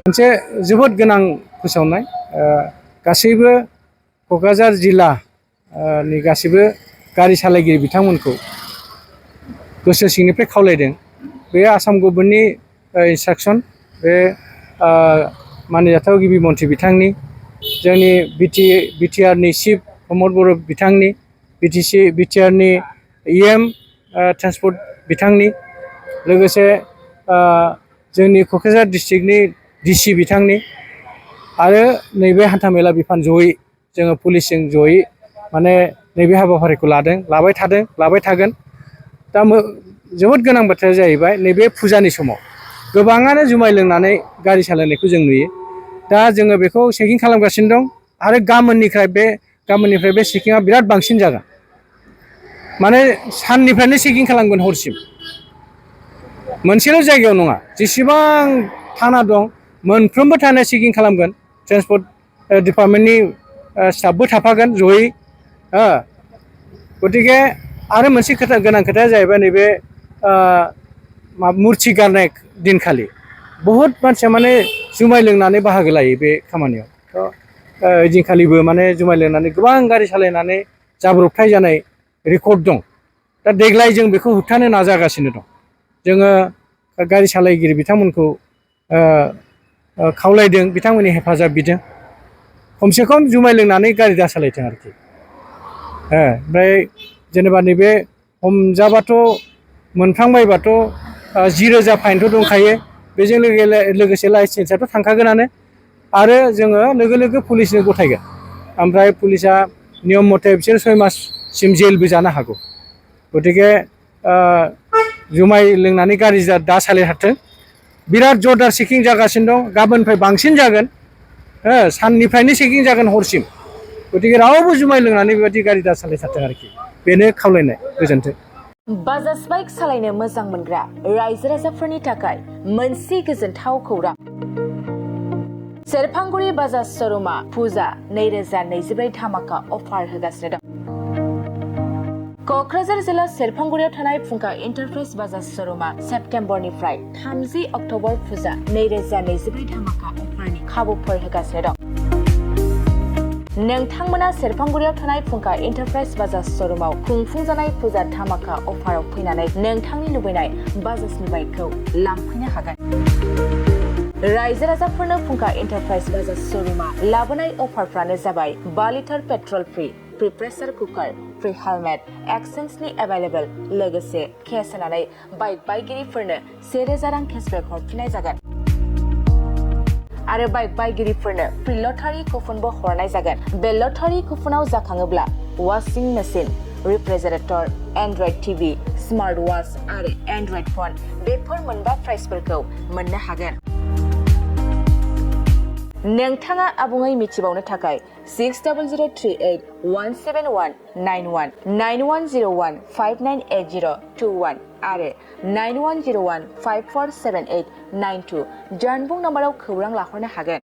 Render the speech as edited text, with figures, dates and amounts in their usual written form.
मोनसे जोबोद गोनां फोसावनाय गासैबो क'क्राझार जिल्लानि गासैबो गारि सालायगिरि बिथांमोनखौ गोसो सिंनिफ्राय खावलायदों बे आसाम गभर्नमेन्टनि इन्सट्राक्सन बे माननिजाथाव गिबि मन्थ्रि बिथांनि जोंनि बिटिआरनि चिफ प्रमद बर' बिथांनि बिटिआरनि इएम ट्रान्सपर्ट बिथांनि लोगोसे जोंनि क'क्राझार डिस्ट्रिक्टनि डिसि बिथांनि आरो नैबे हान्थामेला बिफान जयै जोङो पुलिसजों जयै माने नैबे हाबाफारिखौ लाबाय थागोन दा जोबोद गोनां बाथ्राया जाहैबाय नैबे फुजानि समाव गोबाङानो जुमाय लोंनानै गारि सालायनायखौ जों नुयो दा जोङो बेखौ चेकिं खालामगासिनो दं आरो गाबोननिफ्राय बे चेकिंआ बिराद बांसिन जागोन माने साननिफ्रायनो चेकिं खालामगोन हरसिम मोनसेल' जायगायाव नङा जेसेबां थाना दं मोनफ्रोमबो थाना चेकिं खालामगोन ट्रेन्सपर्ट डिपार्टमेन्टनि स्टाफबो थाफागोन जयै गतिके आरो मोनसे गोनां खोथाया जाहैबाय नैबे मुर्थि गारनाय दिनखालि बहुद मानसिया माने जुमाय लोंनानै बाहागो लायो बे खामानियाव थ' ओइदिनखालिबो माने जुमाय लोंनानै गोबां गारि सालायनानै जाब्रबथाय जानाय रेकर्ड दं दा देग्लाय जों बेखौ होबथानो नाजागासिनो दं जोङो गारि सालायगिरि बिथांमोनखौ खावलायदों बिथांमोननि हेफाजाब बिदों खमसे खम जुमाय लोंनानै गारि दा सालायथों आरोखि ओमफ्राय जेनेबा नैबे हमजाबाथ' मोनफ्लांबायबाथ' 10,000 फाइनथ' दंखायो बेजों लोगोसे लाइसेन्सआथ' थांखागोनानो आरो जोङो लोगो पुलिसनो गथायगोन ओमफ्राय पुलिसा नियम मथे बिसोर 6 माससिम जेलबो जानो हागौ गतिके जुमाय लोंनानै गारि दा सालायथारथों बिराद जरदार चेकिं जागासिनो दं गाबोननिफ्राय बांसिन जागोन साननिफ्रायनो चेकिं जागोन हरसिम गतिके रावबो जुमाय लोंनानै बेबायदि गारि दा सालायथारथों आरोखि बेनो खावलायनाय गोजोन्थों। बाजाज बाइक सालायनो मोजां मोनग्रा रायजो राजाफोरनि थाखाय मोनसे गोजोनथाव खौरां सेरफांगुरि बाजाज श'रुमा फुजा 2024 धामाका अफार होगासिनो दं। क'क्राझार जिल्ला सेरफांगुरियाव थानाय फुंखा एन्टारप्राइज बाजाज श'रुमा सेप्तेम्बरनिफ्राय 30 अक्ट'बर फुजा 2024 धामाका अफारनि खाबुफोर होगासिनो दं। नोंथांमोना सेरफांगुरियाव थानाय फुंखा एन्टारप्राइज बाजाज श'रुमाव खुंफुंजानाय फुजा धामाका अफाराव फैनानै नोंथांनि लुबैनाय बाजाजनि बाइकखौ लांफैनो हागोन। रायजो राजाफोरनो फुंखा एन्टारप्राइज बाजाज श'रुमा लाबोनाय अफारफ्रानो जाबाय 5 litre petrol free pressure cooker free helmet एक्सचेन्जनि एभेलेबल लोगोसे केस होनानै बाइक बायगिरिफोरनो 1,000 रां केसबेक हरफिननाय जागोन आरो बाइक बायगिरिफोरनो फ्रि लटारि कुपनबो हरनाय जागोन। बे लटारि कुपनाव जाखाङोब्ला washing machine refrigerator android TV smart watch आरो एन्ड्रइड फन बेफोर मोनबा प्राइजफोरखौ मोननो हागोन। नोंथाङा आबुङै मिथिबावनो थाखाय 6003817191 9101598021 आरो 9101547892 जानबुं नम्बराव खौरां लाहरनो हागोन।